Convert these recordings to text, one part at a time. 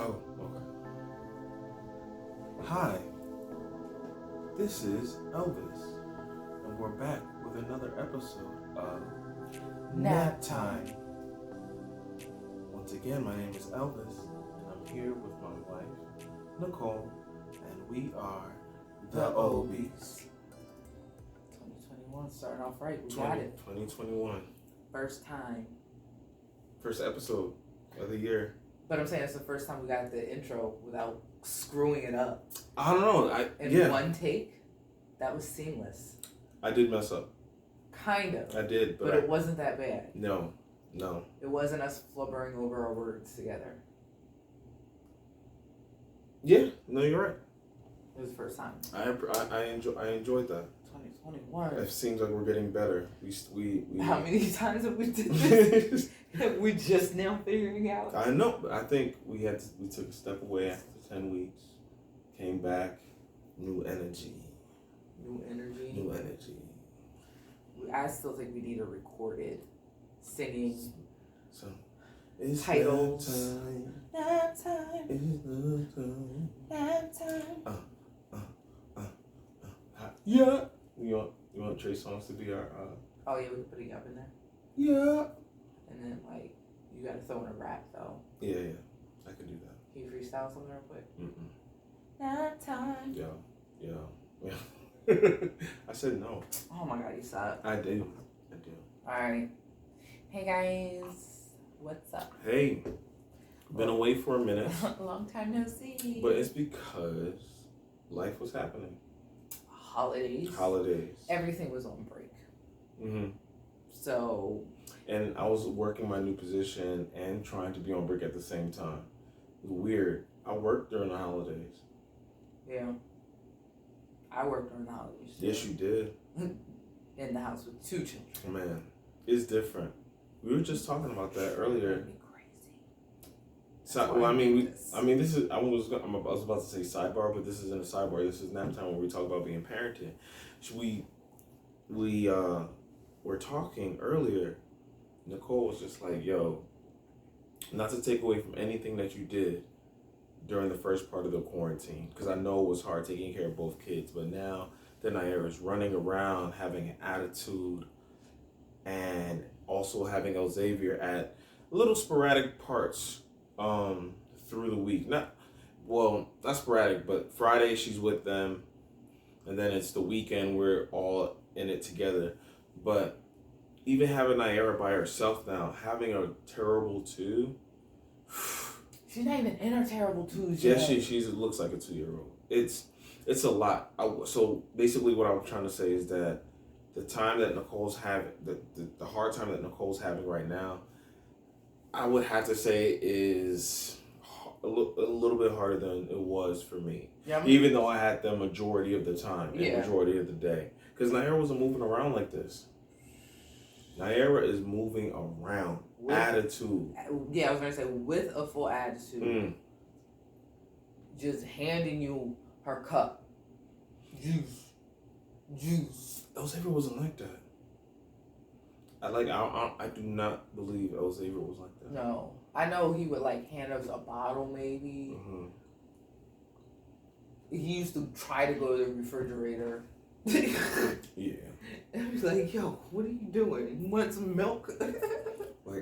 Oh, okay. Hi, this is Elvis, and we're back with another episode of Nap Time. Once again, my name is Elvis, and I'm here with my wife, Nicole, and we are the Obies. 2021, starting off right. We got it. 2021. First time. First episode of the year. But I'm saying it's the first time we got the intro without screwing it up. I don't know. In one take, that was seamless. I did mess up. Kind of. I did, but it wasn't that bad. No. It wasn't us flubbering over our words together. Yeah, no, you're right. It was the first time. I enjoyed that. 2021. It seems like we're getting better. We How many times have we did this? We just now figuring out. I know, but I think we took a step away after 10 weeks, came back, new energy. I still think we need a recorded singing. So it's titles. Nap time. Nap time. Yeah. You want Trey Songz to be our Oh yeah, we can put it up in there. Yeah. And then you gotta throw in a rap though. Yeah. I could do that. Can you freestyle something real quick? Nap time. Yeah. I said no. Oh my god, you suck. I do. Alright. Hey guys. What's up? Hey. Been away for a minute. Long time no see. But it's because life was happening. Holidays. Everything was on break. Mm-hmm. So. And I was working my new position and trying to be on break at the same time. It was weird. I worked during the holidays. Yeah. I worked during the holidays. Yes, you did. In the house with 2 children. Man, it's different. We were just talking about that earlier. So, well, this is. I was about to say sidebar, but this isn't a sidebar. This is nap time where we talk about being parenting. So we were talking earlier. Nicole was just like, "Yo, not to take away from anything that you did during the first part of the quarantine, because I know it was hard taking care of both kids. But now that Naira's running around, having an attitude, and also having Xavier at little sporadic parts." Through the week. Not sporadic, but Friday she's with them, and then it's the weekend we're all in it together. But even having Naira by herself now, having a terrible 2. She's not even in her terrible 2s yet. Yeah, she looks like a 2-year-old. It's a lot. So basically what I'm trying to say is that the time that Nicole's having, the hard time that Nicole's having right now, I would have to say is a little bit harder than it was for me. Yeah, even though I had the majority of the time, majority of the day. Because Naira wasn't moving around like this. Naira is moving around. With attitude. Yeah, I was going to say, with a full attitude. Just handing you her cup. Juice. Xavier wasn't like that. I do not believe Xavier was like that. No. I know he would hand us a bottle maybe. Mm-hmm. He used to try to go to the refrigerator. Yeah. And I was like, yo, what are you doing? You want some milk?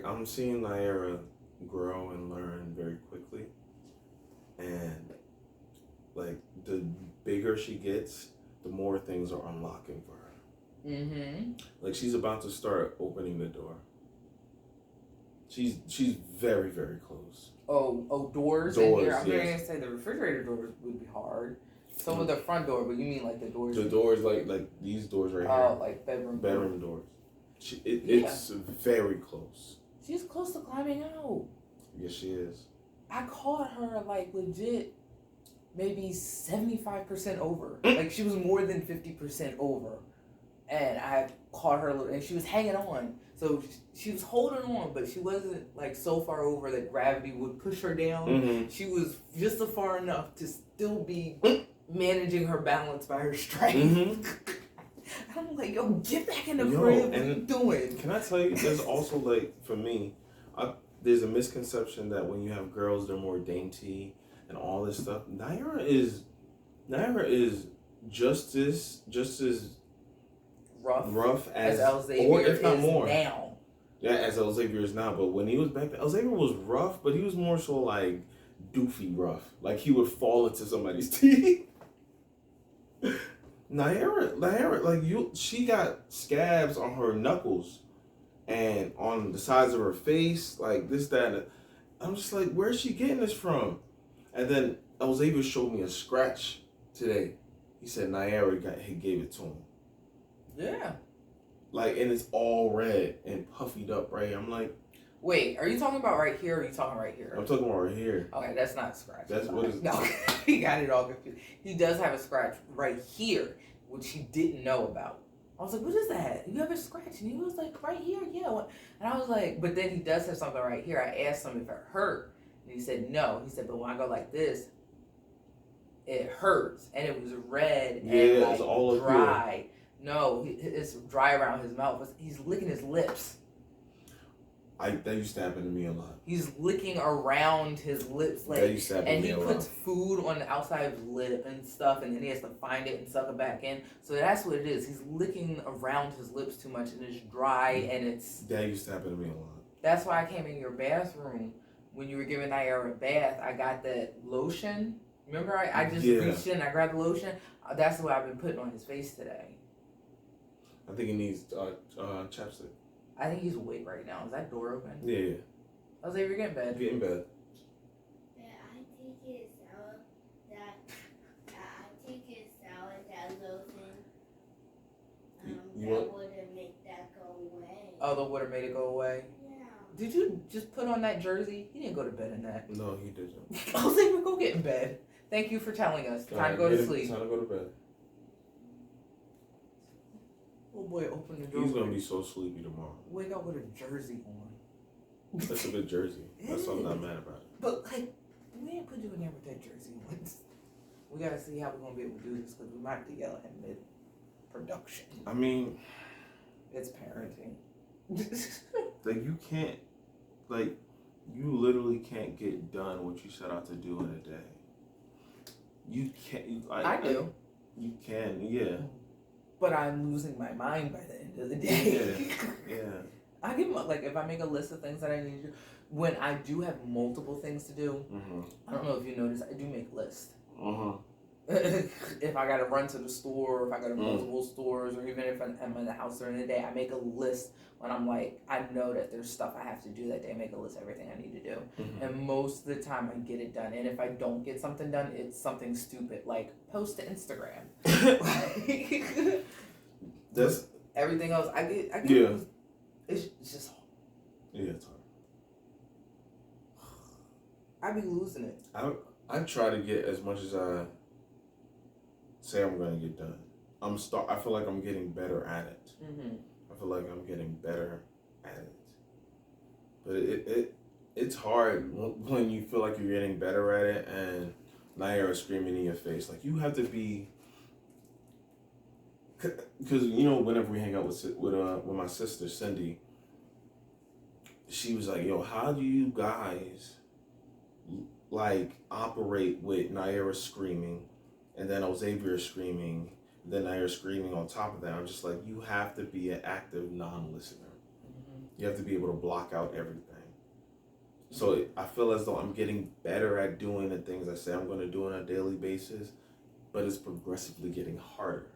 I'm seeing Naira grow and learn very quickly. And the bigger she gets, the more things are unlocking for her. Mm-hmm. She's about to start opening the door. She's very, very close. Oh, doors in here. I'm going to say the refrigerator doors would be hard. So with the front door, but you mean the doors? The doors like these doors right here. Oh, like bedroom doors. It's very close. She's close to climbing out. Yes, she is. I caught her legit maybe 75% over. She was more than 50% over. And I caught her, and she was hanging on. So she was holding on, but she wasn't so far over that gravity would push her down. Mm-hmm. She was just far enough to still be managing her balance by her strength. Mm-hmm. I'm like, yo, get back in the crib. What are you doing? Can I tell you, there's also for me, there's a misconception that when you have girls, they're more dainty and all this stuff. Naira is just as rough as El Xavier or if not is more. now. Yeah, as El Xavier is now. But when he was back then, El Xavier was rough, but he was more so like doofy rough. Like he would fall into somebody's teeth. Naira, like she got scabs on her knuckles and on the sides of her face, like this, that, and I'm just like, where's she getting this from? And then El Xavier showed me a scratch today. He said he gave it to him. Yeah. Like, and it's all red and puffied up right here. I'm like, wait, are you talking about right here or are you talking right here? I'm talking about right here. Okay, that's not a scratch. That's what is. No, he got it all confused. He does have a scratch right here, which he didn't know about. I was like, what is that? You have a scratch? And he was like, right here, yeah. And I was like, but then he does have something right here. I asked him if it hurt. And he said, no. He said, but when I go like this, it hurts. And it was red and like it's all dry. No, it's dry around his mouth. He's licking his lips. That used to happen to me a lot. He's licking around his lips, like, That used to happen and to he me a puts lot. food on the outside of his lip and stuff, and then he has to find it and suck it back in. So that's what it is. He's licking around his lips too much, and it's dry, and it's. That used to happen to me a lot. That's why I came in your bathroom when you were giving Naira a bath. I got that lotion. Remember, I just reached in, I grabbed the lotion. That's what I've been putting on his face today. I think he needs chapstick. I think he's awake right now. Is that door open? Yeah. I was like, you're getting bed. Get in bed. Yeah, I think it's salad that lotion. That would have made that go away. Oh, the water made it go away? Yeah. Did you just put on that jersey? He didn't go to bed in that. No, he didn't. I was like, go get in bed. Thank you for telling us. Time to go to sleep. Time to go to bed. Oh boy, open the door. He's gonna be so sleepy tomorrow. Wake up with a jersey on. That's a good jersey. That's something I'm not mad about it. But like, we didn't put you in there with that jersey on. We gotta see how we're gonna be able to do this because we might have to yell at him mid production. I mean, It's parenting. like you can't, like you literally can't get done what you set out to do in a day. You can't. I do. You can, yeah. But I'm losing my mind by the end of the day. Yeah. I give them, like, if I make a list of things that I need to do, when I do have multiple things to do, I don't know if you noticed, I do make lists. If I gotta run to the store, or if I go to multiple stores, or even if I'm in the house during the day, I make a list when I'm like, I know that there's stuff I have to do that day. I make a list of everything I need to do. And most of the time I get it done. And if I don't get something done, it's something stupid, like post to Instagram. That's everything else. I get yeah. It's just. Yeah, it's hard. I be losing it. I try to get as much as I say I'm going to get done. I feel like I'm getting better at it. I feel like I'm getting better at it. But it's hard when you feel like you're getting better at it and Naira is screaming in your face. Like, you have to be... Because, you know, whenever we hang out with my sister, Cindy, she was like, yo, how do you guys, like, operate with Naira screaming and then Xavier screaming, and then Naira screaming on top of that? I'm just like, you have to be an active non-listener. You have to be able to block out everything. So I feel as though I'm getting better at doing the things I say I'm going to do on a daily basis, but it's progressively getting harder.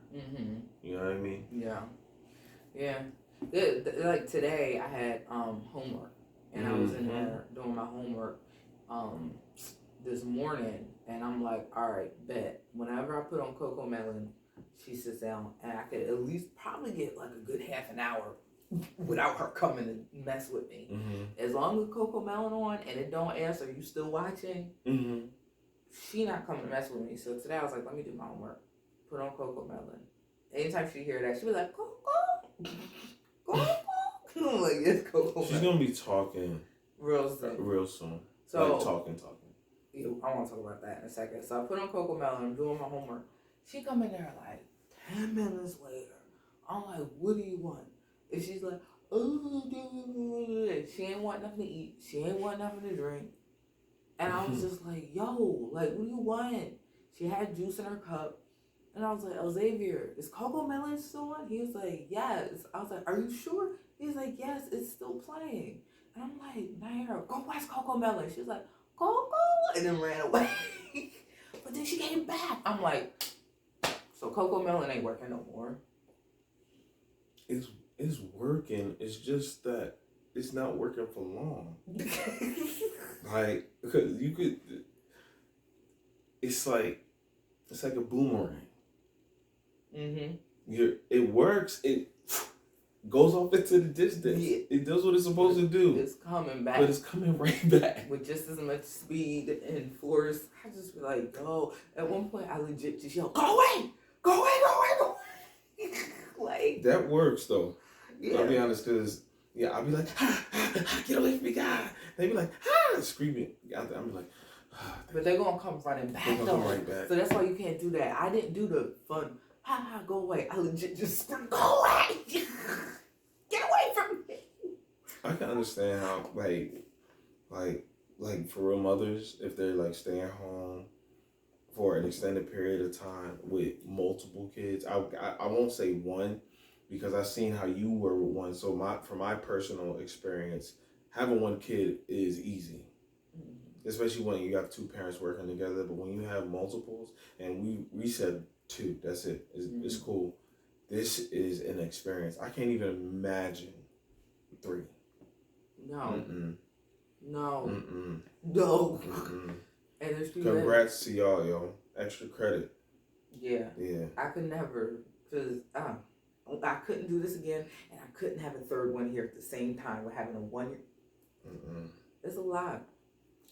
You know what I mean? Yeah. Like today, I had homework, and I was in there doing my homework this morning, and I'm like, all right, bet. Whenever I put on Coco Melon, she sits down, and I could at least probably get like a good half an hour without her coming to mess with me. As long as Coco Melon on and it don't ask, are you still watching? She not coming to mess with me. So today I was like, let me do my homework. Put on Coco Melon. Anytime she hear that, she was like, Coco, Coco. I'm like, it's Coco Melon. She's gonna be talking real soon. So like talking. Yeah, I want to talk about that in a second. So I put on Coco Melon. I'm doing my homework. She come in there like 10 minutes later. I'm like, what do you want? And she's like, ooh, she ain't want nothing to eat. She ain't want nothing to drink. And I was just like, yo, like, what do you want? She had juice in her cup. And I was like, Xavier, is Coco Melon still on? He was like, yes. I was like, are you sure? He's like, yes, it's still playing. And I'm like, Naira, go watch Coco Melon. She was like, Coco? And then ran away. But then she came back. I'm like, so Coco Melon ain't working no more. It's working. It's just that it's not working for long. Like, because you could. It's like a boomerang. It works. It goes off into the distance. Yeah. It does what it's supposed to do. It's coming back. But it's coming right back. With just as much speed and force. I just be like, yo. At one point, I legit just yelled, go away! Go away, go away, go away! Like. That works, though. Yeah. I'll be honest, because, I'll be like, get away from me, God. They be like, screaming. I'll be like, but they're going to come running back, though. Come right back. So that's why you can't do that. I didn't do the fun, go away. I legit just screamed, go away! Get away from me! I can understand how, like for real mothers, if they're, like, staying home for an extended period of time with multiple kids. I won't say one, because I've seen how you were with one. So from my personal experience, having one kid is easy. Especially when you have two parents working together, but when you have multiples, and we said two, that's it. It's cool. This is an experience. I can't even imagine 3. No. Mm-mm. No. Mm-mm. No. Mm-mm. And there's people Congrats to y'all, yo. Extra credit. Yeah. Yeah. I could never, because I couldn't do this again, and I couldn't have a third one here at the same time with having a 1 year. It's a lot.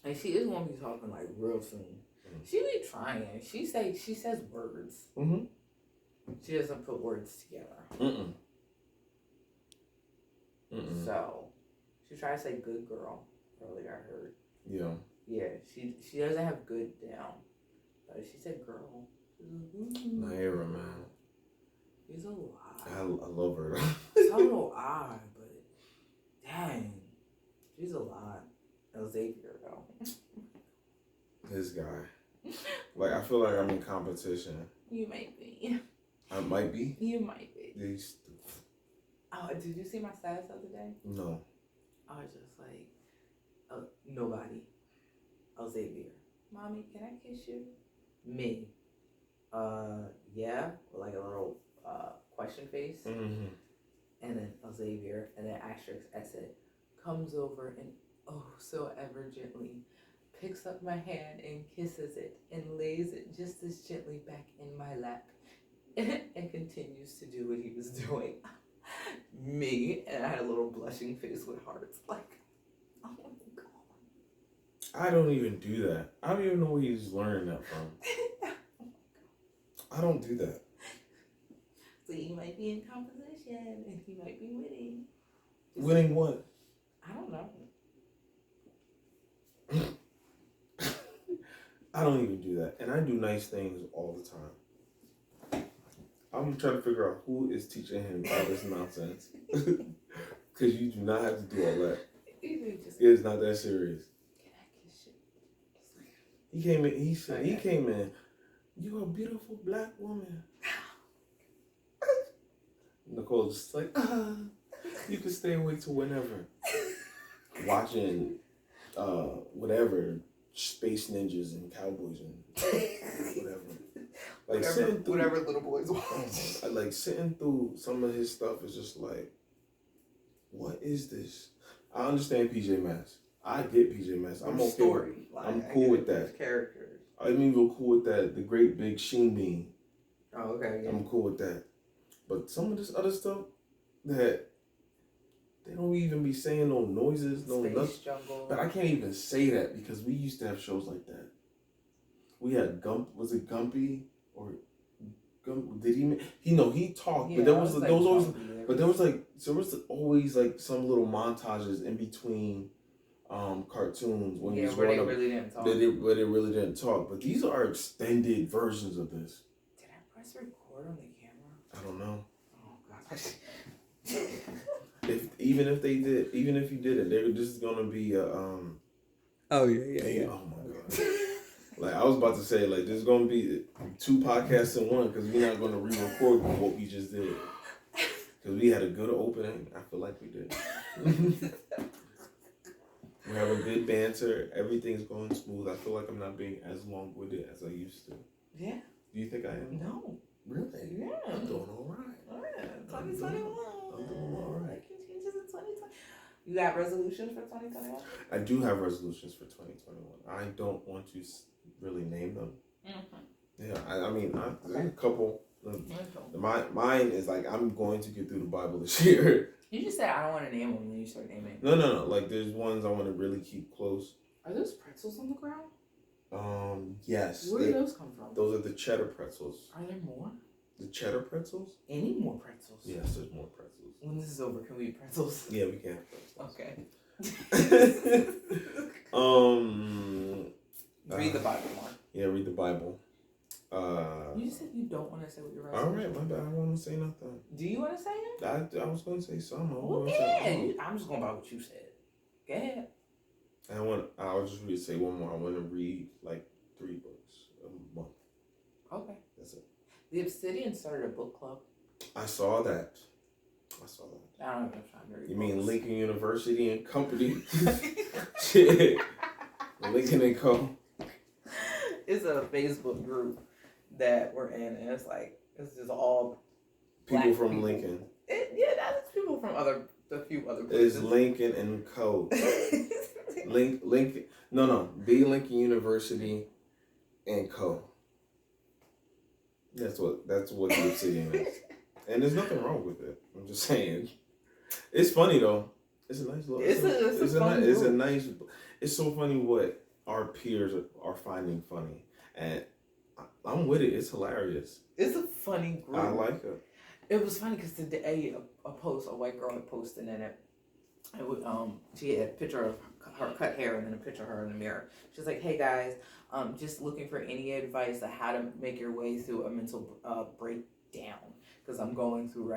And she is going to be talking like real soon. She be trying. She says words. She doesn't put words together. So she tried to say good girl earlier, I heard. Yeah. Yeah, she doesn't have good down. But she said girl. Naira, man. She's a lot. I love her. So do I, but dang. She's a lot. Xavier, though. This guy. Like, I feel like I'm in competition. You might be. I might be. You might be. These. Oh, did you see my status the other day? No. I was just like, nobody. Xavier. Mommy, can I kiss you? Me. Yeah. With like a little question face. And then Xavier. And then asterisk exit. Comes over and so ever gently picks up my hand and kisses it and lays it just as gently back in my lap and continues to do what he was doing. Me. And I had a little blushing face with hearts. Like, oh my God. I don't even do that. I don't even know where he's learning that from. I don't do that. So you might be in composition and he might be winning. Winning what? I don't know. I don't even do that. And I do nice things all the time. I'm trying to figure out who is teaching him all this nonsense. Because you do not have to do all that. It's not that serious. Can I kiss you? He came in, he came in, you're a beautiful black woman. Nicole's just like, you can stay awake till whenever. Watching whatever, Space Ninjas and Cowboys and whatever. Like sitting through whatever little boys watch. Like sitting through some of his stuff is just like, what is this? I understand PJ Masks. I get PJ Masks. I'm okay. Story. Like, I'm cool with that. Characters. I'm even cool with that. The Great Big Sheen Bean. Oh, okay. Yeah. I'm cool with that. But some of this other stuff that they don't even be saying no noises, no Space nothing. Jungle. But I can't even say that because we used to have shows like that. We had was it Gumpy or did he talked, Yeah, but there was always like some little montages in between cartoons when he was where growing they up. really didn't talk. Where they really didn't talk. But these are extended versions of this. Did I press record on the camera? I don't know. Oh gosh. Even if you did it, this is gonna be a Oh yeah. Oh my god! Like I was about to say, like there's gonna be 2 podcasts in one because we're not gonna re-record what we just did because we had a good opening. I feel like we did. We're having good banter. Everything's going smooth. I feel like I'm not being as long-winded as I used to. Yeah. Do you think I am? No. Really? Yeah. I'm doing all right. Yeah. 2021. I'm doing all right. Changes in 2020. You got resolutions for 2021? I do have resolutions for 2021. I don't want to really name them. Mm-hmm. Yeah, I mean, there's a couple. Mine is like I'm going to get through the Bible this year. You just said I don't want to name them, and then you start naming. No. Like there's ones I want to really keep close. Are those pretzels on the ground? Yes. Where do those come from? Those are the cheddar pretzels. Are there more? The cheddar pretzels? Any more pretzels? Yes, there's more pretzels. When this is over, can we eat pretzels? Yeah, we can have pretzels. Okay. Read the Bible more. Yeah, read the Bible. You said you don't want to say what your all resolution. right, my bad. I don't want to say nothing. Do you want to say it? I was going to say something. Well, yeah. I'm just going by what you said. Go ahead. I'll just say one more. I want to read like 3 books a month. Okay. That's it. The Obsidian started a book club. I saw that. I don't have enough time to read. You books. mean Lincoln University and Company? Shit. Lincoln and Co. It's a Facebook group that we're in, and it's just all People from Lincoln. That's people from a few other It's places. Lincoln and Co. Lincoln. No. B Lincoln University and Co. That's what the Obsidian is, and there's nothing wrong with it. I'm just saying. It's funny though. It's a nice little. It's so funny what our peers are finding funny, and I'm with it. It's hilarious. It's a funny group. I like it. It was funny because today a white girl had posted in it. She had a picture of her cut hair and then a picture of her in the mirror. She's like, "Hey guys, just looking for any advice on how to make your way through a mental breakdown because I'm going through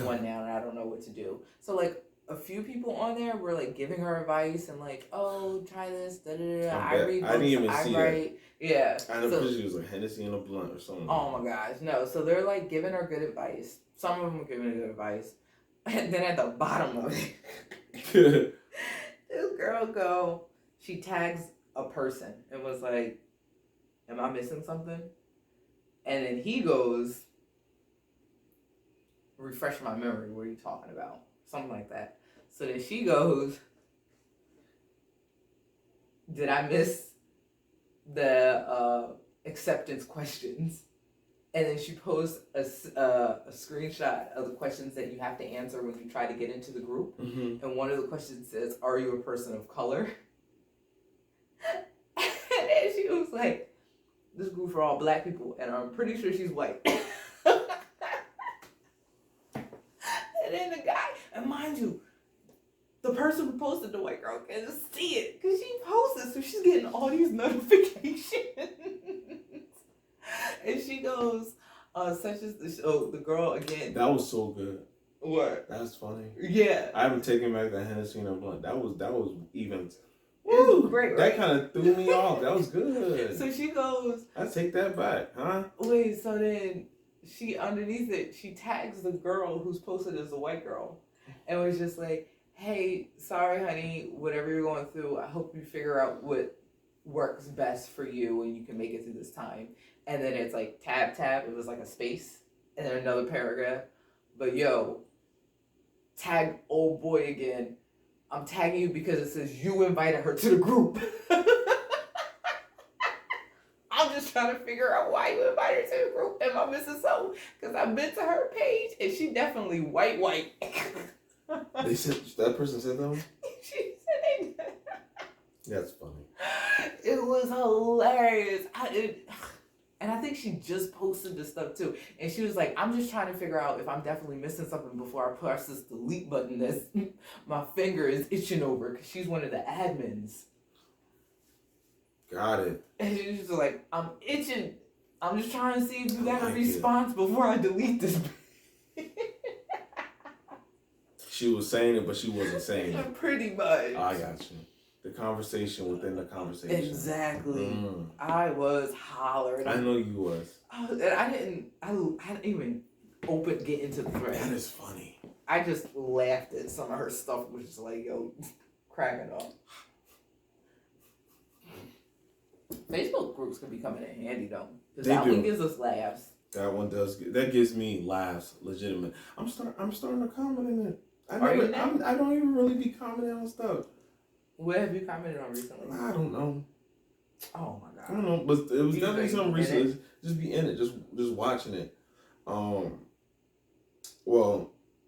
one now and I don't know what to do." So like a few people on there were like giving her advice and like, "Oh, try this." Da, da, da. I read books. I didn't even see write. Yeah. I know she was like Hennessy and a blunt or something. Oh my gosh, no. So they're like giving her good advice. Some of them are giving her good advice. And then at the bottom of it, this girl she tags a person and was like, "Am I missing something?" And then he goes, "Refresh my memory, what are you talking about?" Something like that. So then she goes, "Did I miss the acceptance questions?" And then she posts a screenshot of the questions that you have to answer when you try to get into the group. Mm-hmm. And one of the questions says, "Are you a person of color?" And then she was like, "This group for all black people, and I'm pretty sure she's white." And then the guy, and mind you, the person who posted the white girl can just see it because she posted, so she's getting all these notifications. And she goes, such as the girl again. That was so good. What? That's funny. Yeah. I haven't taken back the Hennessy and a blunt. That was even. Woo, great, That right? kind of threw me off. That was good. So she goes, I take that back, huh? wait, so then she, underneath it, she tags the girl who's posted as a white girl. And was just like, "Hey, sorry, honey, whatever you're going through, I hope you figure out what works best for you and you can make it through this time." And then it's like tab, it was like a space, and then another paragraph. But yo, tag old boy again. "I'm tagging you because it says you invited her to the group." I'm just trying to figure out why you invited her to the group. Am I missing something? Because I've been to her page and she definitely white. They said that person said that one? She said they did. That's funny. It was hilarious. And I think she just posted this stuff too. And she was like, "I'm just trying to figure out if I'm definitely missing something before I press this delete button that's my finger is itching over," because she's one of the admins. Got it. And she was just like, "I'm itching. I'm just trying to see if you got a like response before I delete this." she was saying it, but she wasn't saying it. Pretty much. I got you. The conversation within the conversation. Exactly. I was hollering. I know you was. And I didn't even get into the thread. That is funny. I just laughed at some of her stuff, which is like, yo, cracking up. Facebook groups can be coming in handy though, because that one gives us laughs. That one does. That gives me laughs, legitimate. I'm starting to comment in it. I don't even really be commenting on stuff. What have you commented on recently? I don't know. Oh my god. I don't know, but it was definitely something recently. Just be in it, just watching it. Well,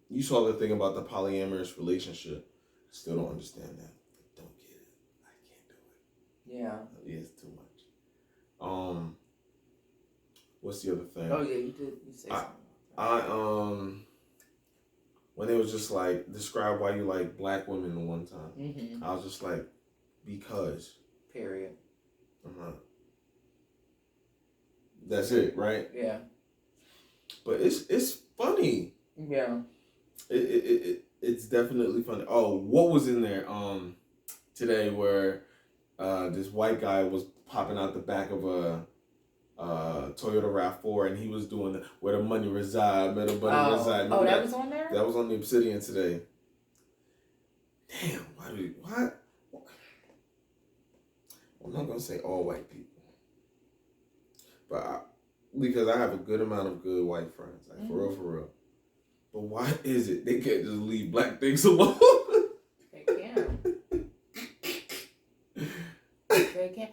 you saw the thing about the polyamorous relationship. Still don't understand that. Don't get it. I can't do it. Yeah. It's too much. What's the other thing? Oh yeah, you did. You say something. When it was just like, describe why you like black women one time. Mm-hmm. I was just like, because. Period. That's it, right? Yeah. But it's funny. Yeah. It's definitely funny. Oh, what was in there today where this white guy was popping out the back of a Toyota RAV4 and he was doing where the money reside, where the money reside. Oh, that was on there? That was on the Obsidian today. Damn, what? I'm not gonna say all white people, but because I have a good amount of good white friends, like for real. But why is it they can't just leave black things alone? They can. They can.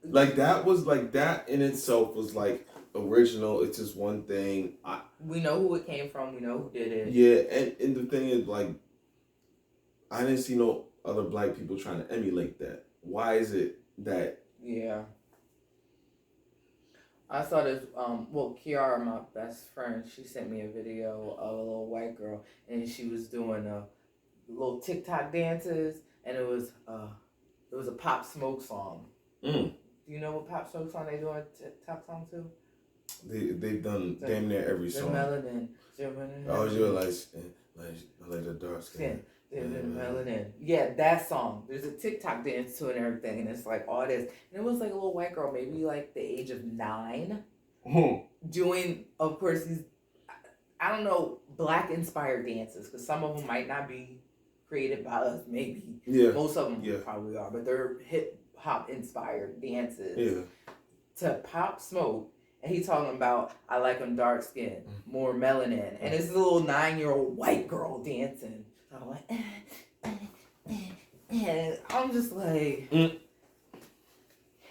Like that was like that in itself was like original. It's just one thing. We know who it came from. We know who did it. Yeah, and the thing is, like, I didn't see no other black people trying to emulate that. Why is it that? Yeah. I saw this, Kiara, my best friend, she sent me a video of a little white girl, and she was doing little TikTok dances, and it was a Pop Smoke song. Do you know what Pop Smoke song they doing TikTok song to? They've done damn near every song. Melanin. Oh, you're like the dark skin. Melanin. Yeah, that song. There's a TikTok dance to it and everything, and it's like all this. And it was like a little white girl, maybe like the age of 9, doing, of course, these, I don't know, black inspired dances, because some of them might not be created by us, maybe. Yeah. Most of them probably are, but they're hip hop inspired dances. Yeah. To Pop Smoke. And he talking about, I like them dark skin, more melanin. And it's a little 9-year-old white girl dancing. So I'm like, and I'm just like,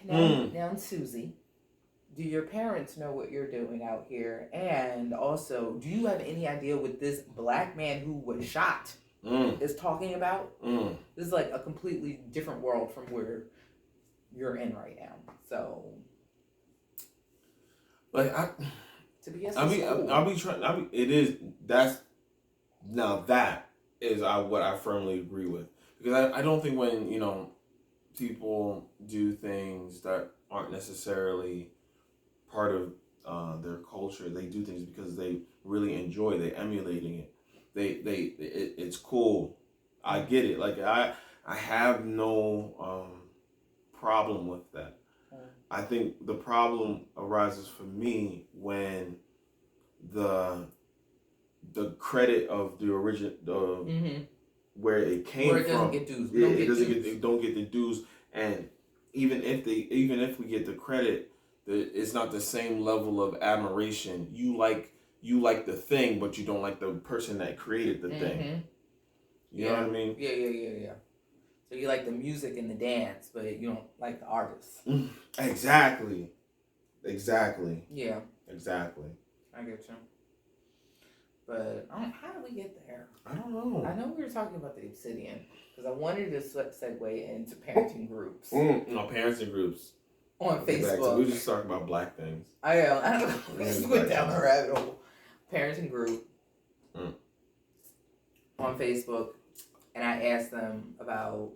now Susie, do your parents know what you're doing out here? And also, do you have any idea what this black man who was shot is talking about? This is like a completely different world from where you're in right now. So, like that is what I firmly agree with, because I don't think when people do things that aren't necessarily part of their culture, they do things because they really enjoy, they emulating it, it's cool. I get it. Like I have no problem with that. I think the problem arises for me when the credit of the original, where it came where it from, doesn't get dues. They don't get the dues, and even if we get the credit, it's not the same level of admiration. You like the thing, but you don't like the person that created the thing. You know what I mean? Yeah. So you like the music and the dance, but you don't like the artist. Exactly. Yeah. Exactly. I get you. But how did we get there? I don't know. I know we were talking about the Obsidian because I wanted to segue into parenting groups. No, parenting groups. On Facebook. We were just talking about black things. I don't know. We just went down the rabbit hole. Parenting group on Facebook. And I asked them about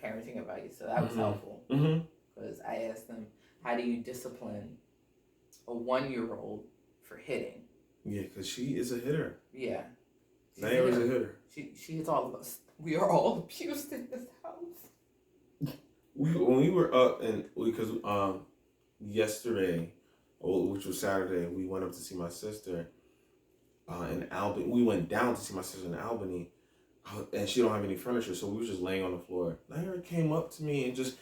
parenting advice, so that was helpful. Because I asked them, how do you discipline a 1-year-old for hitting? Yeah, because she is a hitter. Yeah. Naira's a hitter. She hits all of us. We are all abused in this house. When we were up and because yesterday, which was Saturday, we went up to see my sister in Albany. We went down to see my sister in Albany, and she don't have any furniture, so we were just laying on the floor. Naira came up to me and just.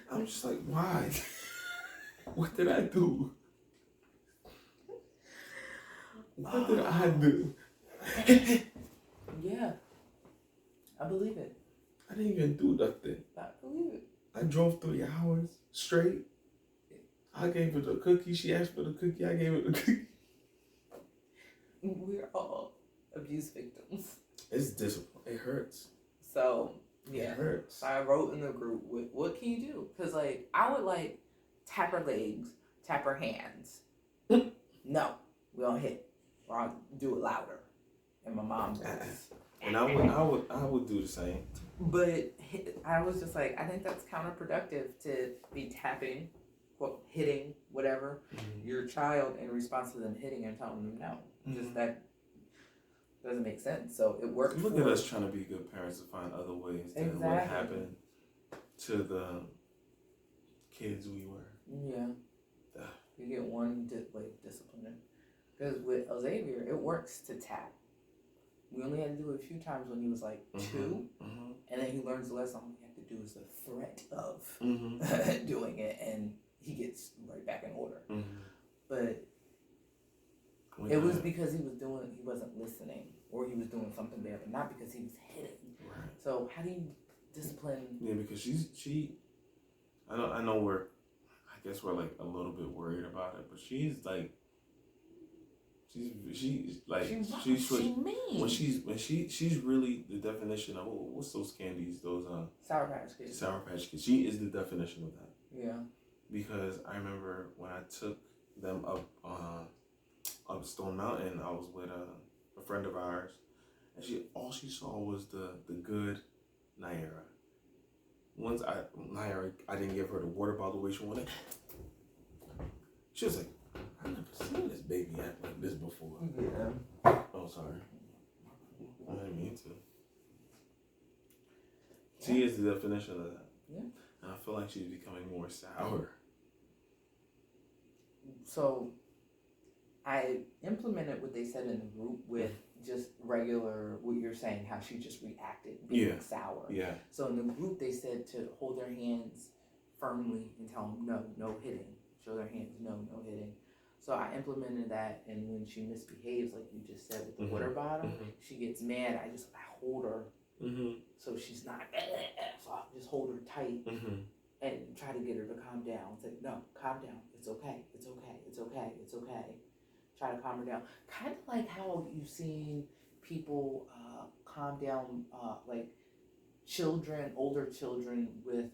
I'm just like, why? What did I do? What did I do? Yeah. I believe it. I didn't even do nothing. I believe it. I drove 3 hours straight. I gave her the cookie. She asked for the cookie. I gave her the cookie. We're all abuse victims. It's discipline. It hurts. So, yeah. It hurts. So I wrote in the group, what can you do? Because, like, I would, like, tap her legs, tap her hands. No, we don't hit. Or I'll do it louder. And my mom does. And I would do the same. But I was just like, I think that's counterproductive to be tapping, hitting, whatever, your child in response to them hitting and telling them no. Just that doesn't make sense. So it worked. Look at us trying to be good parents to find other ways than what happened to the kids we were. Yeah. You get one discipline. Because with Xavier, it works to tap. We only had to do it a few times when he was like 2, and then he learns the lesson. All we have to do is the threat of doing it, and he gets right back in order. But it was because he wasn't listening, or he was doing something bad, but not because he was hitting. Right. So how do you discipline? Yeah, because I know I guess we're like a little bit worried about it, but she's like. She's really the definition of what's those candies? Those Sour Patch Kids. Sour Patch Kids. She is the definition of that. Yeah. Because I remember when I took them up Stone Mountain, I was with a friend of ours, and all she saw was the good Naira. Once I didn't give her the water bottle the way she wanted. She was like, I've never seen this baby act like this before. Yeah. Oh, sorry. I didn't mean to. She is the definition of that. Yeah. And I feel like she's becoming more sour. So, I implemented what they said in the group with just regular, what you're saying, how she just reacted, being sour. Yeah. So in the group, they said to hold their hands firmly and tell them no hitting. Show their hands, no hitting. So I implemented that, and when she misbehaves, like you just said with the water bottle, she gets mad. I hold her, so she's not. So I just hold her tight and try to get her to calm down. It's like, no, calm down. It's okay. It's okay. It's okay. It's okay. Try to calm her down. Kind of like how you've seen people calm down, like children, older children with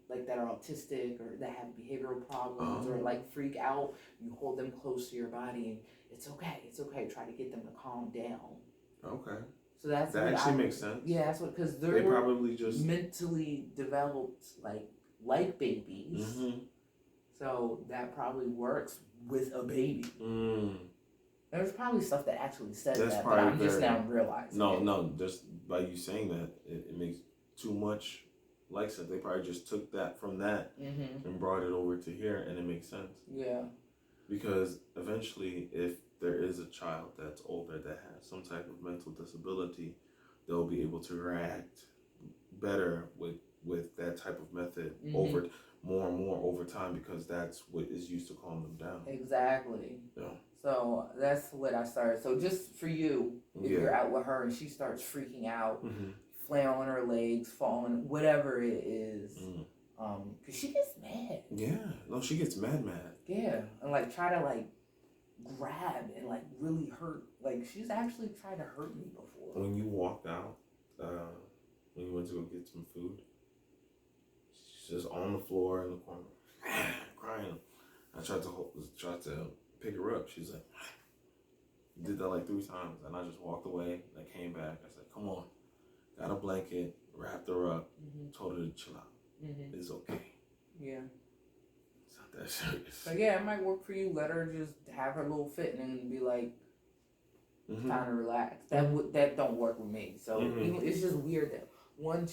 like that are autistic or that have behavioral problems or like freak out. You hold them close to your body and it's okay. Try to get them to calm down. Okay. So that actually makes sense. Yeah, that's what, because they probably just mentally developed like babies. So that probably works with a baby. There's probably stuff that actually says that, but I'm just now realizing. No, just by you saying that, it makes too much like sense. They probably just took that from that and brought it over to here, and it makes sense. Yeah. Because eventually, if there is a child that's older that has some type of mental disability, they'll be able to react better with that type of method over more and more over time, because that's what is used to calm them down. Exactly. Yeah. So that's what I started. So just for you, if you're out with her and she starts freaking out, flailing her legs, falling, whatever it is, because she gets mad. Yeah, no, she gets mad. Yeah, and try to grab and really hurt. She's actually tried to hurt me before. When you walked out, when you went to go get some food, she's just on the floor in the corner, crying. I tried to pick her up. She's like, did that 3 times, and I just walked away. And I came back. I said, "Come on." Got a blanket, wrapped her up, told her to chill out. It's okay. Yeah. So That's serious. So yeah, it might work for you. Let her just have her little fit and then be like, time to relax. That don't work with me. So it's just weird that one,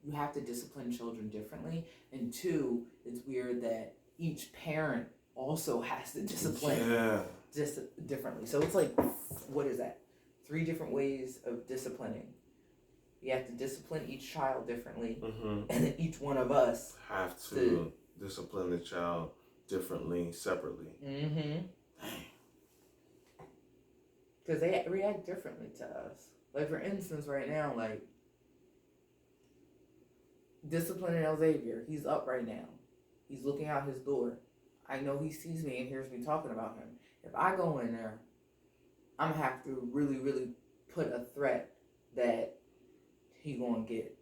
you have to discipline children differently, and two, it's weird that each parent also has to discipline just differently. So it's like, what is that? 3 different ways of disciplining. You have to discipline each child differently, and then each one of us have to discipline the child differently, separately. Because they react differently to us. Like, for instance, right now, like, disciplining Xavier. He's up right now. He's looking out his door. I know he sees me and hears me talking about him. If I go in there, I'm going to have to really, really put a threat that he going to get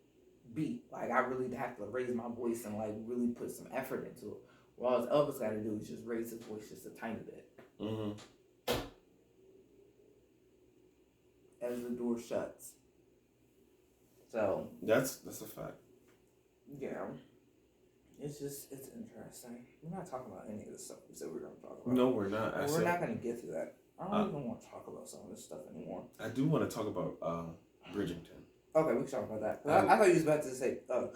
beat. Like, I really have to raise my voice and, like, really put some effort into it. What all Elvis got to do is just raise his voice just a tiny bit. As the door shuts. So that's a fact. Yeah. It's interesting. We're not talking about any of the stuff we said we were going to talk about. No, we're not. We're not going to get to that. I don't even want to talk about some of this stuff anymore. I do want to talk about Bridgeton. Okay, we can talk about that. I thought you was about to say the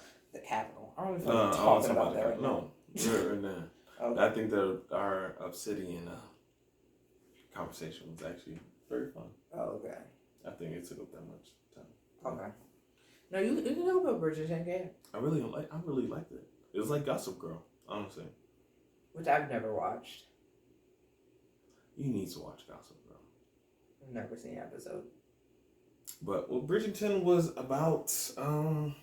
Capitol. I don't even know if we're talking about that right now. No, we're not. Okay. I think that our Obsidian conversation was actually very fun. Oh, okay. I think it took up that much time. Okay. No, you can talk about Bridgeton, yeah. I really liked it. It was like Gossip Girl, honestly. Which I've never watched. You need to watch Gossip Girl. I've never seen an episode. But Bridgeton was about. I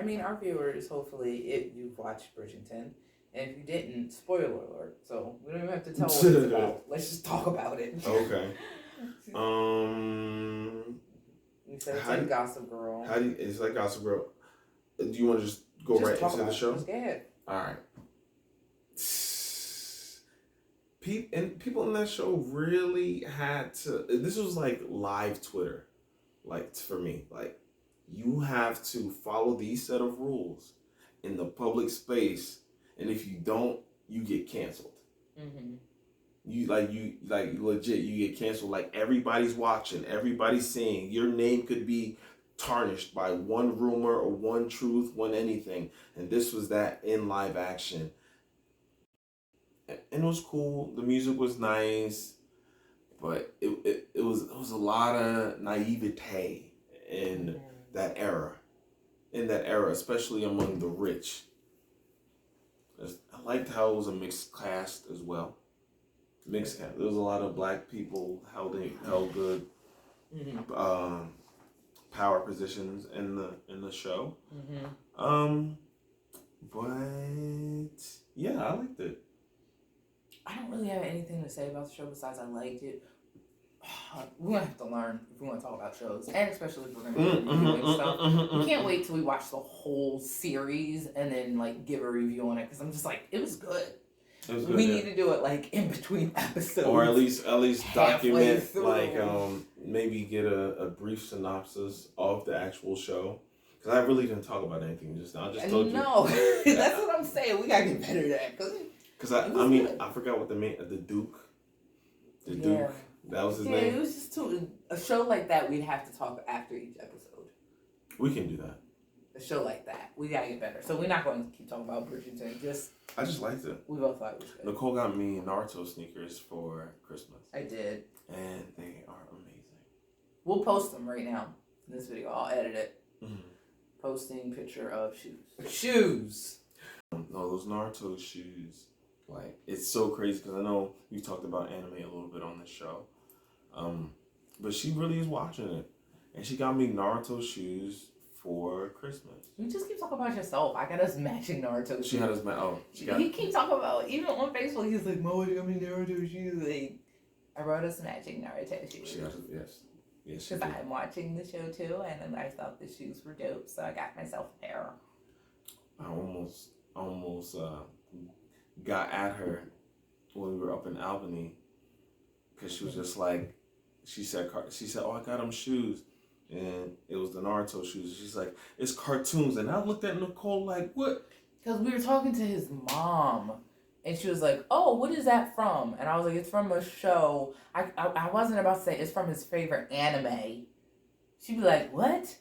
mean, our viewers, hopefully, if you've watched Bridgeton, and if you didn't, spoiler alert. So we don't even have to tell what it's about. Let's just talk about it. Okay. You said it's like Gossip Girl. It's like Gossip Girl. Do you want to just go right into the show? Just go ahead. All right. People in that show really had to. This was like live Twitter, like for me. Like, you have to follow these set of rules in the public space, and if you don't, you get canceled. You legit, you get canceled. Like, everybody's watching, everybody's seeing. Your name could be tarnished by one rumor or one truth, one anything. And this was that in live action. And it was cool. The music was nice, but it was a lot of naivete in that era. In that era, especially among the rich. I liked how it was a mixed cast as well. Mixed cast. There was a lot of black people held good power positions in the show. But yeah, I liked it. I don't really have anything to say about the show besides I liked it. We're going to have to learn if we want to talk about shows, and especially if we're going to be reviewing stuff. We can't wait till we watch the whole series and then, like, give a review on it, because I'm just like, it was good. We need to do it, like, in between episodes. Or at least document, like, maybe get a brief synopsis of the actual show. Because I really didn't talk about anything just now. I just told you. No, that's what I'm saying. We got to get better at that. Because I forgot what the Duke. The Duke. That was his name. Yeah, it was just a show like that. We'd have to talk after each episode. We can do that. A show like that, we gotta get better. So we're not going to keep talking about Bridgeton. I just liked it. We both thought it was good. Nicole got me Naruto sneakers for Christmas. I did, and they are amazing. We'll post them right now in this video. I'll edit it. Posting picture of shoes. No, those Naruto shoes. Like, it's so crazy because I know you talked about anime a little bit on this show. But she really is watching it. And she got me Naruto shoes for Christmas. You just keep talking about yourself. I got us matching Naruto shoes. She had us He keeps talking about, even on Facebook, he's like, Mo, you got me Naruto shoes. Like, I brought us matching Naruto shoes. She has, yes. Yes, because I'm watching the show too, and then I thought the shoes were dope, so I got myself a pair. I almost got at her when we were up in Albany, because she was just like, she said, oh, I got them shoes, and it was the Naruto shoes. She's like, it's cartoons, and I looked at Nicole like, what? Because we were talking to his mom, and she was like, "Oh, what is that from?" And I was like, "It's from a show." I wasn't about to say it's from his favorite anime. She'd be like, "What?"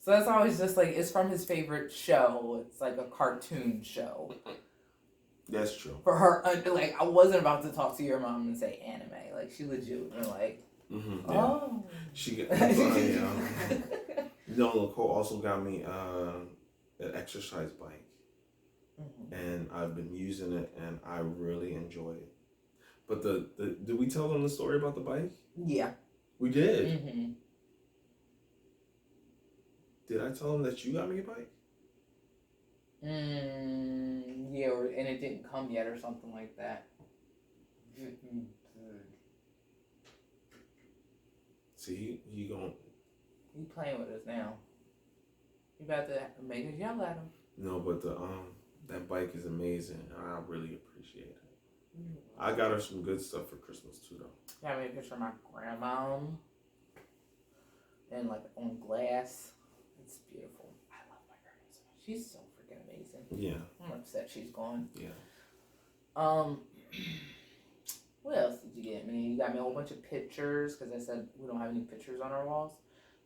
So that's always just like it's from his favorite show. It's like a cartoon show. That's true. For her, like I wasn't about to talk to your mom and say anime. Like she legit and like, Mm-hmm, yeah. oh. She got. No, Nicole also got me an exercise bike, and I've been using it, and I really enjoy it. But the did we tell them the story about the bike? Yeah. We did. Mm-hmm. Did I tell them that you got me a bike? Yeah, and it didn't come yet or something like that. See, he going. He playing with us now. You about to make us yell at him. No, but that bike is amazing. I really appreciate it. I got her some good stuff for Christmas too, though. Got me a picture of my grandma and like on glass. It's beautiful. I love my grandma so much. She's so freaking amazing. Yeah. I'm upset she's gone. Yeah. What else did you get me? You got me a whole bunch of pictures because I said we don't have any pictures on our walls.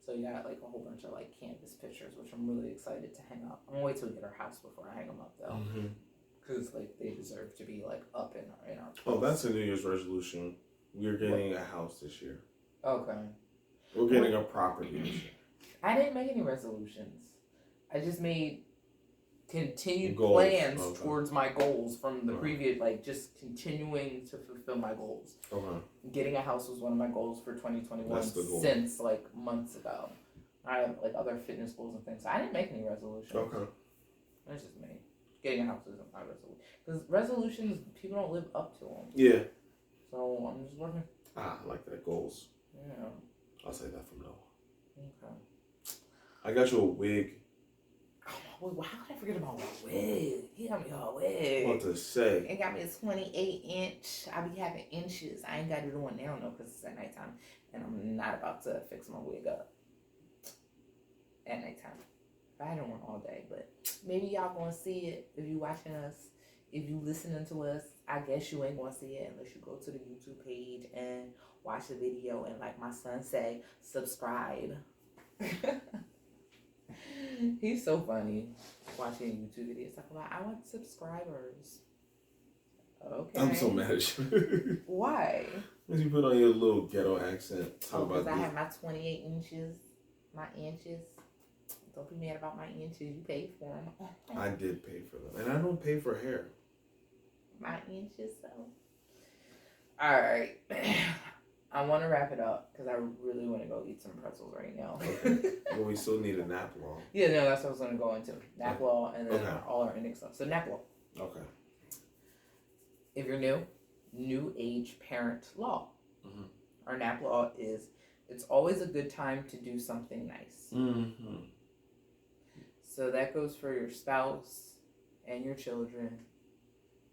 So you got like a whole bunch of like canvas pictures, which I'm really excited to hang up. I'm gonna wait till we get our house before I hang them up though, because like they deserve to be like up in our. Oh, that's a New Year's resolution. We're getting a house this year. Okay. We're getting a property this year. I didn't make any resolutions. I just made continued Goals. plans Okay. towards my goals from the previous, like just continuing to fulfill my goals. Okay. Getting a house was one of my goals for 2021 That's the goal. since like months ago. I have like other fitness goals and things. So I didn't make any resolutions. Okay. That's just me. Getting a house isn't my resolution. Because resolutions, people don't live up to them. Yeah. So I'm just working. I like that. Goals. Yeah. I'll say that from now on. Okay. I got you a wig. Oh, how could I forget about my wig? He got me a wig. What to say? It got me a 28-inch. I be having inches. I ain't got it on now, no, because it's at nighttime. And I'm not about to fix my wig up at nighttime. I had it on all day, but maybe y'all gonna see it if you watching us. If you listening to us, I guess you ain't gonna see it unless you go to the YouTube page and watch the video and, like my son say, subscribe. He's so funny watching YouTube videos. Talk about, I want subscribers. Okay. I'm so mad at you. Why? Because you put on your little ghetto accent. Talk Because about I this. have my 28 inches. My inches. Don't be mad about my inches. You paid for them. I did pay for them. And I don't pay for hair. My inches, so. Alright. I want to wrap it up because I really want to go eat some pretzels right now. Okay. But we still need a nap law. Yeah, no, that's what I was going to go into. Nap law and then Okay. all our ending stuff. So, nap law. Okay. If you're new age parent law. Mm-hmm. Our nap law is it's always a good time to do something nice. Mm-hmm. So that goes for your spouse and your children,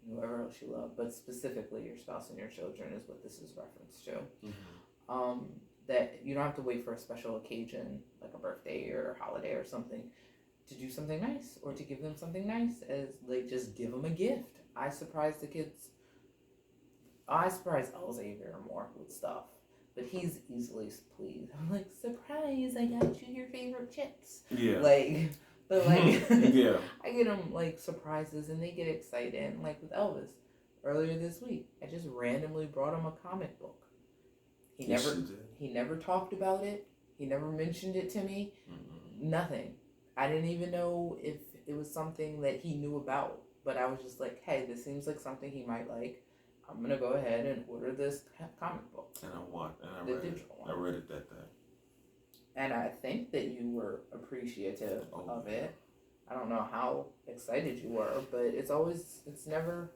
whoever else you love, but specifically your spouse and your children is what this is referenced to. Mm-hmm. That you don't have to wait for a special occasion, like a birthday or a holiday or something, to do something nice or to give them something nice, as like just give them a gift. I surprise the kids. I surprise Xavier more with stuff, but he's easily pleased. I'm like, surprise, I got you your favorite chips. Yeah. Like, but like, yeah. I get them like surprises and they get excited. And like with Elvis, earlier this week, I just randomly brought him a comic book. He never talked about it. He never mentioned it to me. Mm-hmm. Nothing. I didn't even know if it was something that he knew about. But I was just like, hey, this seems like something he might like. I'm going to go ahead and order this comic book. And I The read it. digital one. I read it that day. And I think that you were appreciative of it. I don't know how excited you were, but it's never,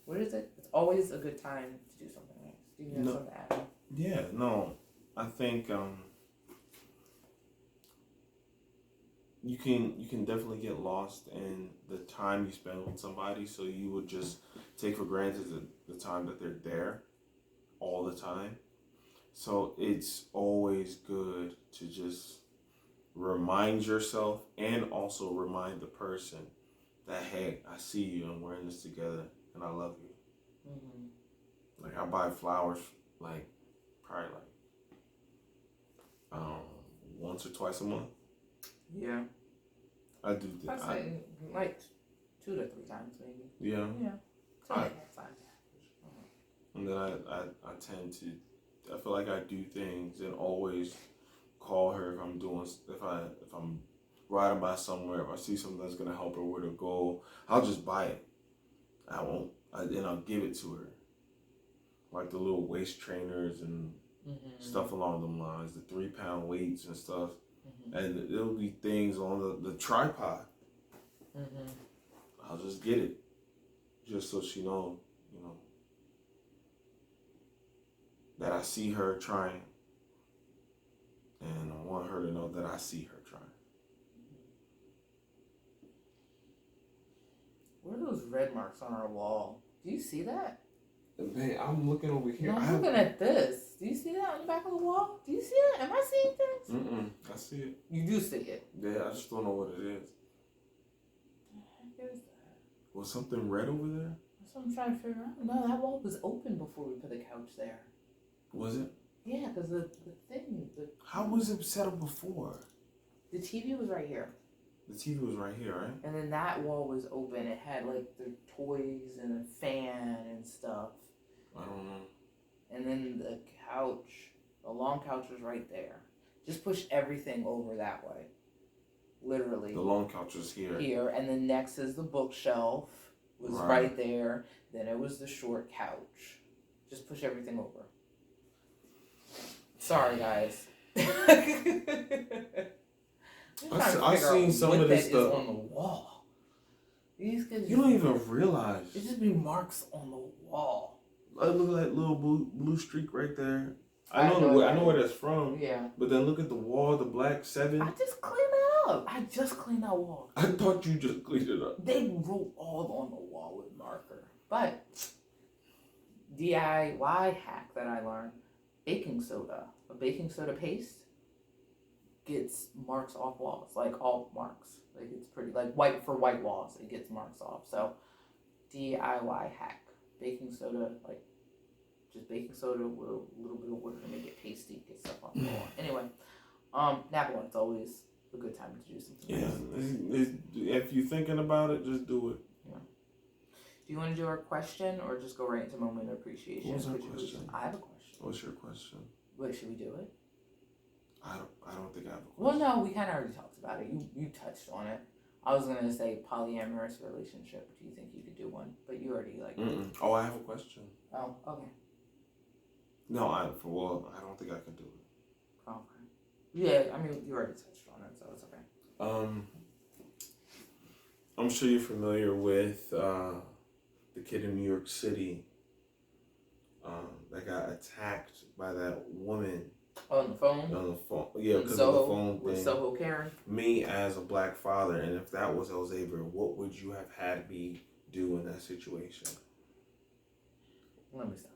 what is it? It's always a good time to do something nice. Do you have something to add? Yeah, no. I think you can definitely get lost in the time you spend with somebody, so you would just take for granted the time that they're there all the time. So it's always good to just remind yourself and also remind the person that, hey, I see you and we're in this together and I love you. Mm-hmm. Like, I buy flowers, like, probably like, once or twice a month. Yeah. I do. I say like 2 to 3 times maybe. Yeah. Yeah. 2.5 times. And then I tend to, I feel like I do things and always call her if I'm riding by somewhere, if I see something that's gonna help her where to go, I'll just buy it. And I'll give it to her. Like the little waist trainers and stuff along them lines, the 3-pound weights and stuff. And it'll be things on the tripod. I'll just get it. Just so she knows, that I see her trying. And I want her to know that I see her trying. What are those red marks on our wall? Do you see that? Man, I'm looking over here. No, I'm looking at this. Do you see that on the back of the wall? Do you see it? Am I seeing things? I see it. You do see it. Yeah, I just don't know what it is. What the heck is that? Was something red over there? That's what I'm trying to figure out. No, that wall was open before we put the couch there. Was it? Yeah, because the thing. How was it set up before? The TV was right here. The TV was right here, right? And then that wall was open. It had like the toys and a fan and stuff. I don't know. And then the couch, the long couch was right there. Just push everything over that way. Literally. The long couch was here. Here. And then next is the bookshelf. Was right there. Then it was the short couch. Just push everything over. Sorry, guys. I've seen some of this stuff on the wall. These kids. You don't even realize. It just be marks on the wall. Look at that little blue streak right there. I know where that's from. Yeah. But then look at the wall, the black 7. I just cleaned that up. I just cleaned that wall. I thought you just cleaned it up. They wrote all on the wall with marker. But DIY hack that I learned: baking soda. A baking soda paste gets marks off walls, like all marks. Like it's pretty, like white walls, it gets marks off. So DIY hack: baking soda, like just baking soda with a little bit of water to make it pasty, get stuff on the wall. Anyway, nap one. It's always a good time to do something. Yeah, if you're thinking about it, just do it. Yeah. Do you want to do our question or just go right into moment of appreciation? What's our question? I have a question. What's your question? Wait, should we do it? I don't think I have a question. Well, no, we kind of already talked about it. You touched on it. I was gonna say polyamorous relationship. Do you think you could do one? But you already like. Oh, I have a question. Oh, okay. No, I don't think I can do it. Okay. Yeah, I mean, you already touched on it, so it's okay. I'm sure you're familiar with the kid in New York City that got attacked by that woman. On the phone? On the phone. Yeah, because of the phone thing. With Soho Karen? Me as a black father, and if that was El Xavier, what would you have had me do in that situation? Let me stop.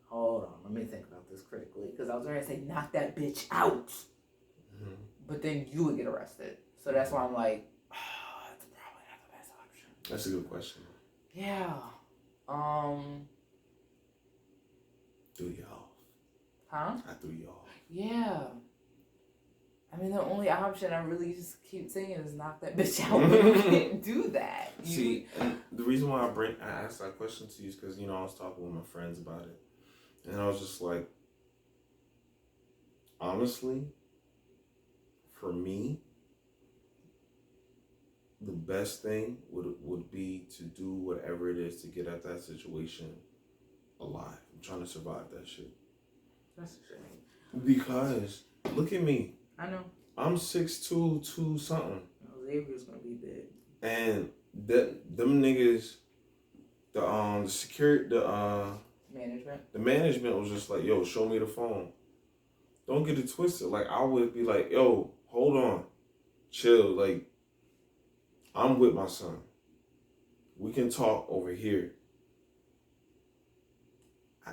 Hold on. Let me think about this critically. Because I was going to say, knock that bitch out. Mm-hmm. But then you would get arrested. So that's why I'm like, that's probably not the best option. That's a good question. Yeah. Threw you off. Huh? I threw you off. Yeah. I mean, the only option I really just keep saying is knock that bitch out. You can't do that. See, and the reason why I asked that question to you is because, I was talking with my friends about it. And I was just like, honestly, for me, the best thing would be to do whatever it is to get at that situation alive. I'm trying to survive that shit. That's a shame. Because, look at me. I know. I'm 6'2", 2 something. Xavier's gonna be big. And them niggas, the security, the management was just like, yo, show me the phone. Don't get it twisted. Like, I would be like, yo, hold on, chill. Like, I'm with my son. We can talk over here.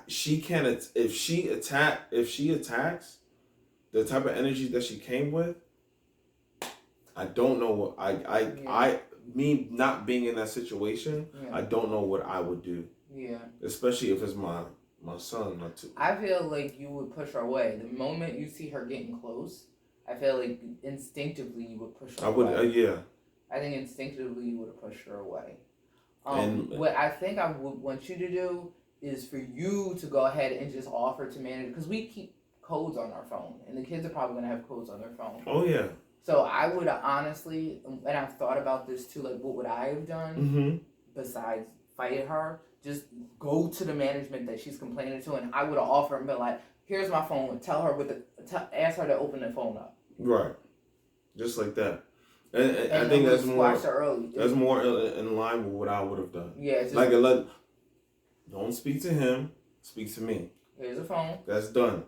She can't. If she attacks the type of energy that she came with, I don't know what me not being in that situation, Yeah. I don't know what I would do. Yeah. Especially if it's my son. Not too. I feel like you would push her away. The moment you see her getting close, I feel like instinctively you would push her away. I would, yeah. I think instinctively you would have pushed her away. And what I think I would want you to do is for you to go ahead and just offer to manage, because we keep codes on our phone, and the kids are probably going to have codes on their phone. Oh, yeah. So I would honestly, and I've thought about this too, like what would I have done besides fight her? Just go to the management that she's complaining to, and I would have offered and been like, here's my phone, tell her ask her to open the phone up. Right. Just like that. And I think that's more in line with what I would have done. Yeah. Like, don't speak to him, speak to me. Here's a phone. That's done.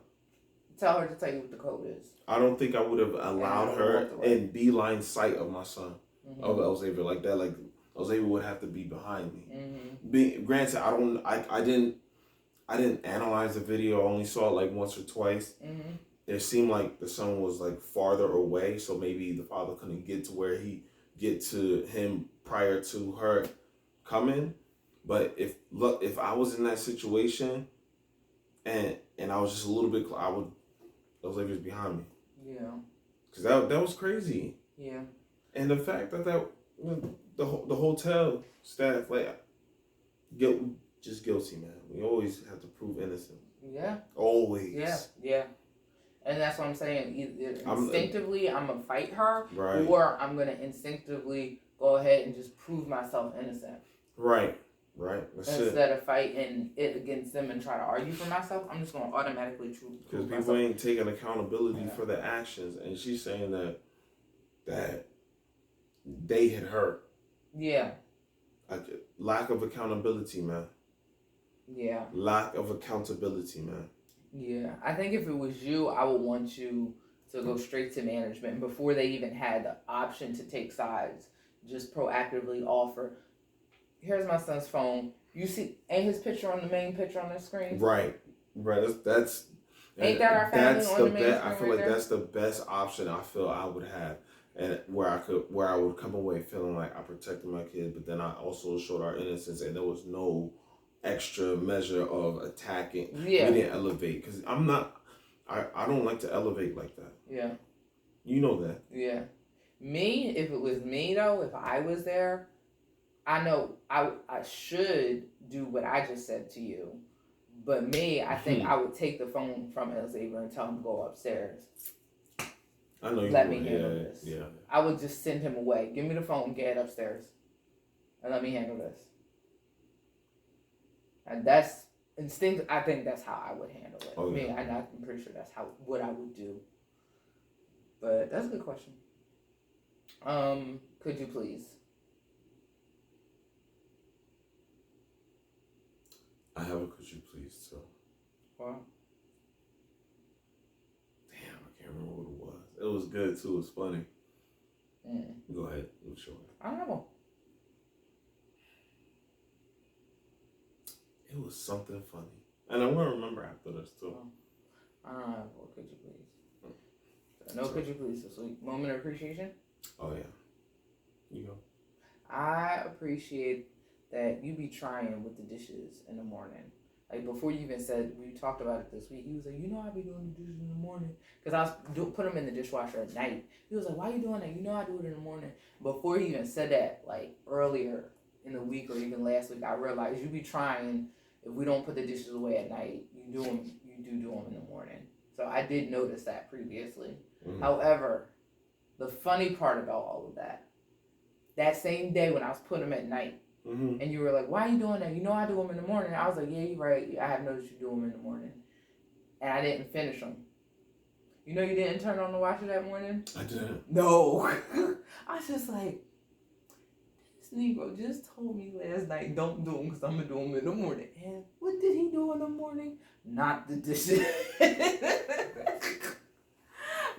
Tell her to tell you what the code is. I don't think I would have allowed her in beeline sight of my son, of El Xavier, like that. Like, El Xavier would have to be behind me. Granted, I didn't analyze the video. I only saw it like once or twice. It seemed like the son was like farther away, so maybe the father couldn't get to where he get to him prior to her coming. But if I was in that situation, and I was just a little bit, El Xavier's behind me. Yeah. Cause that was crazy. Yeah. And the fact that the hotel staff, like, just guilty, man. We always have to prove innocent. Yeah. Always. Yeah. Yeah. And that's what I'm saying. Either instinctively, I'm going to fight her, right, or I'm going to instinctively go ahead and just prove myself innocent. Right. Instead of fighting it against them and try to argue for myself, I'm just going to automatically prove because people myself. ain't taking accountability for their actions. And she's saying that they had her. Yeah. Lack of accountability, man. Yeah. Lack of accountability, man. Yeah. I think if it was you, I would want you to go straight to management. And before they even had the option to take sides, just proactively offer, here's my son's phone. You see, ain't his picture on the main picture on the screen? Right. That's ain't that our family on the main screen? I feel like that's the best option I feel I would have. And where I would come away feeling like I protected my kid, but then I also showed our innocence, and there was no extra measure of attacking. Yeah. We didn't elevate, because I don't like to elevate like that. Yeah. You know that. Yeah. Me, if it was me though, if I was there, I know I should do what I just said to you. But me, I think I would take the phone from El Xavier and tell him to go upstairs. I know you let would. me handle this. Yeah. I would just send him away. Give me the phone, get upstairs, and let me handle this. And that's instinct. I think that's how I would handle it. Oh, yeah. I'm pretty sure that's what I would do. But that's a good question. Could you please? I have a could you please, so. Wow. Damn, I can't remember what it was. It was good too, it was funny. Go ahead, I'm sure. I don't know. It was something funny. And I'm going to remember after this too. What could you please? No, could you please this week? Moment of appreciation? Oh, yeah. You go. I appreciate that you be trying with the dishes in the morning. Like, before you even said, we talked about it this week, he was like, I be doing the dishes in the morning. Because I was put them in the dishwasher at night. He was like, why you doing that? I do it in the morning. Before he even said that, like, earlier in the week or even last week, I realized you be trying, if we don't put the dishes away at night, you do them in the morning. So I did notice that previously. Mm-hmm. However, the funny part about all of that same day when I was putting them at night, mm-hmm. and you were like, why are you doing that? I do them in the morning. I was like, yeah, you're right. I have noticed you do them in the morning. And I didn't finish them. You didn't turn on the washer that morning? I didn't. No. I was just like, this Negro just told me last night, don't do them because I'm going to do them in the morning. And what did he do in the morning? Not the dishes.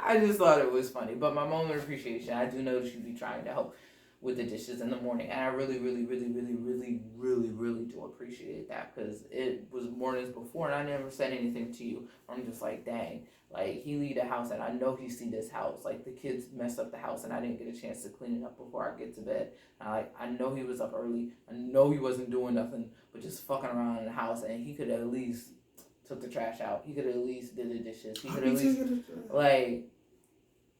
I just thought it was funny. But my moment of appreciation, I do notice you be trying to help with the dishes in the morning, and I really, really, really, really, really, really, really do appreciate that, because it was mornings before, and I never said anything to you. I'm just like, dang, like, he leave the house, and I know he see this house, like, the kids messed up the house, and I didn't get a chance to clean it up before I get to bed. I know he was up early, I know he wasn't doing nothing but just fucking around in the house, and he could at least took the trash out. He could at least did the dishes. He could at least, like.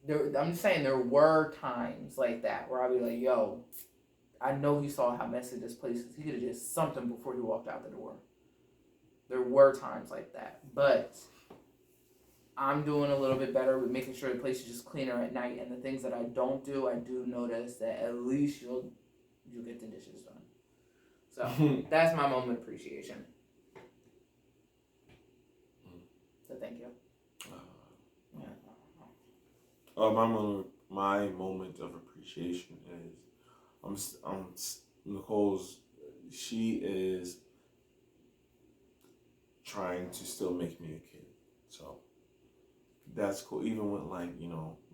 I'm just saying, there were times like that where I'd be like, yo, I know he saw how messy this place is. He could have did something before he walked out the door. There were times like that. But I'm doing a little bit better with making sure the place is just cleaner at night. And the things that I don't do, I do notice that at least you'll get the dishes done. So that's my moment of appreciation. So thank you. Yeah. My moment of appreciation is Nicole's. She is trying to still make me a kid, so that's cool. Even with, like,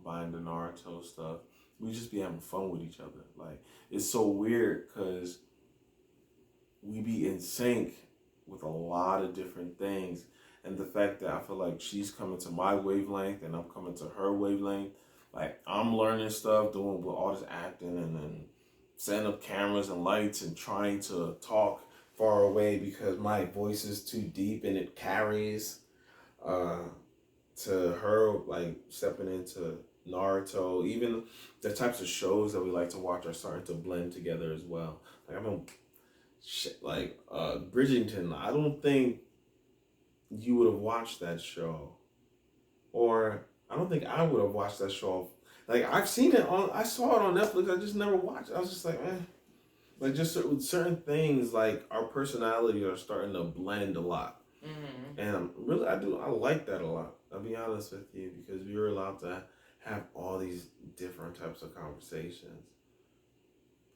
buying the Naruto stuff, we just be having fun with each other. Like, it's so weird because we be in sync with a lot of different things. And the fact that I feel like she's coming to my wavelength and I'm coming to her wavelength, like, I'm learning stuff, doing with all this acting and then setting up cameras and lights and trying to talk far away because my voice is too deep and it carries, to her, like, stepping into Naruto. Even the types of shows that we like to watch are starting to blend together as well. Like, Bridgeton, I don't think you would have watched that show, or I don't think I would have watched that show. Like, I saw it on Netflix. I just never watched it. I was just like, like, just with certain things, like, our personalities are starting to blend a lot, and really, I like that a lot. I'll be honest with you, because we were allowed to have all these different types of conversations,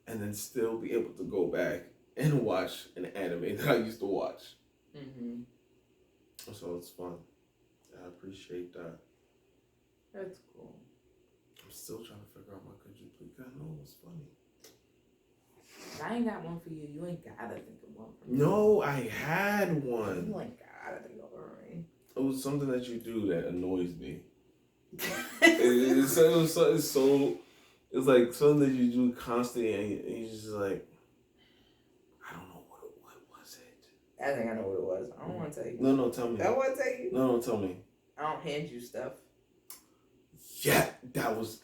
and then still be able to go back and watch an anime that I used to watch. So it's fun. I appreciate that. That's cool. I'm still trying to figure out my could you please. I know it was funny. I ain't got one for you. You ain't gotta think of one for me. No, I had one. You ain't gotta think of one. It was something that you do that annoys me. It's like something that you do constantly, and you're just like, I don't know what was it. I think I know what it was. I don't want to tell you. No, tell me. I want to tell you. No, tell me. I don't hand you stuff. Yeah, that was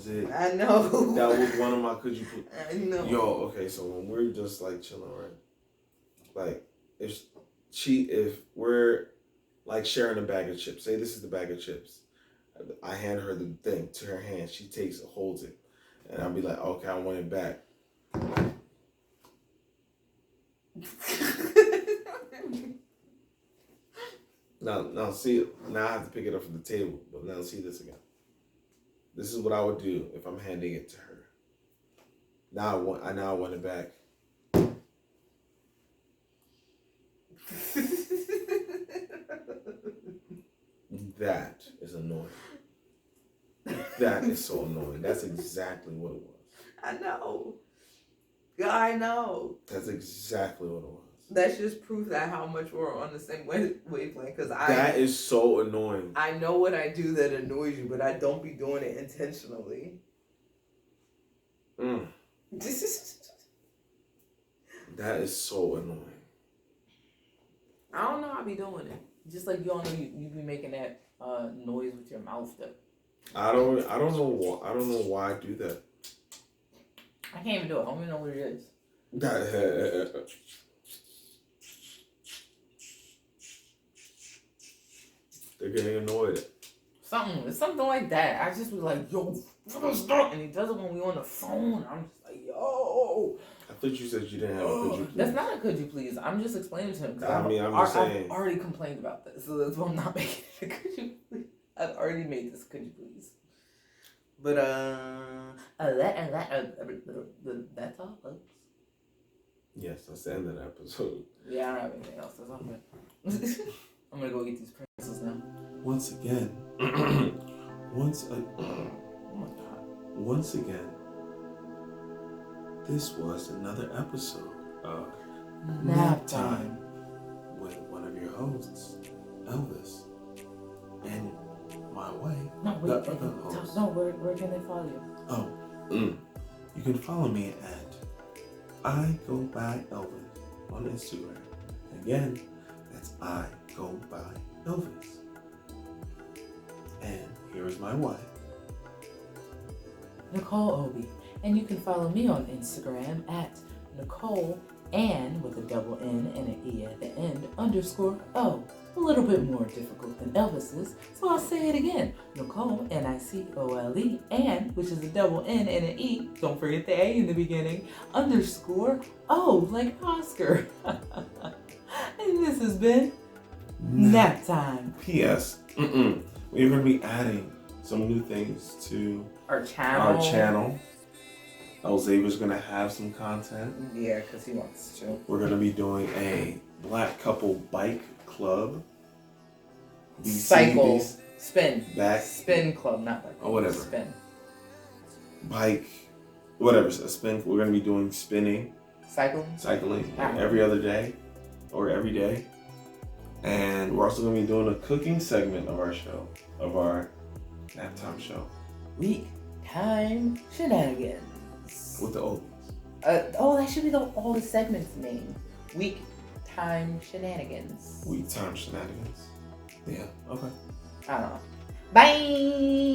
it. I know. That was one of my could you please. I know. Yo, okay, so when we're just like chilling, right? Like, if we're like sharing a bag of chips, say this is the bag of chips, I hand her the thing to her hand, she takes it, holds it, and I'll be like, okay, I want it back. Now see, now I have to pick it up from the table, but now see this again. This is what I would do if I'm handing it to her. Now I want it back. That is annoying. That is so annoying. That's exactly what it was. I know. I know. That's exactly what it was. That's just proof that how much we're on the same wavelength. Because that is so annoying. I know what I do that annoys you, but I don't be doing it intentionally. That is so annoying. I don't know. I be doing it. Just like you all know you be making that noise with your mouth though. I don't know why I do that. I can't even do it. I don't even know what it is. They're getting annoyed. It's something like that. I just be like, yo, stop. And he does it when we on the phone. I'm just like, yo. I thought you said you didn't have a could you please. That's not a could you please. I'm just explaining to him. I'm just saying. I've already complained about this, so that's why I'm not making it a could you please. I've already made this could you please. But that's all, folks. Yes, that's the end of the episode. Yeah, I don't have anything else. That's all good. I'm gonna go eat these pretzels now. Once again, this was another episode of Nap time. with one of your hosts, Elvis, and my wife, No, the wait. other host. No, where can they follow you? Oh, you can follow me at I Go By Elvis on Instagram. Again, that's I Go By Elvis. And here is my wife. Nicole Obi. And you can follow me on Instagram at Nicole Ann with a double N and an E at the end _O. A little bit more difficult than Elvis's, so I'll say it again. Nicole, Nicole, Ann, which is a double N and an E, don't forget the A in the beginning, _O, like Oscar. And this has been Nap Time. P.S. We're going to be adding some new things to Our channel. Xavier's going to have some content. Yeah, because he wants to. We're going to be doing a black couple bike club. Cycle. Spin. Back. Spin club, not like Or whatever. Spin. Bike. Whatever. A spin. We're going to be doing spinning. Cycling. Every other day. Or every day. And we're also going to be doing a cooking segment of our show. Of our Nap Time show. Week time shenanigans. With the oldies. That should be all the segments name. Week time shenanigans. Week time shenanigans. Yeah. Okay. I don't know. Bye.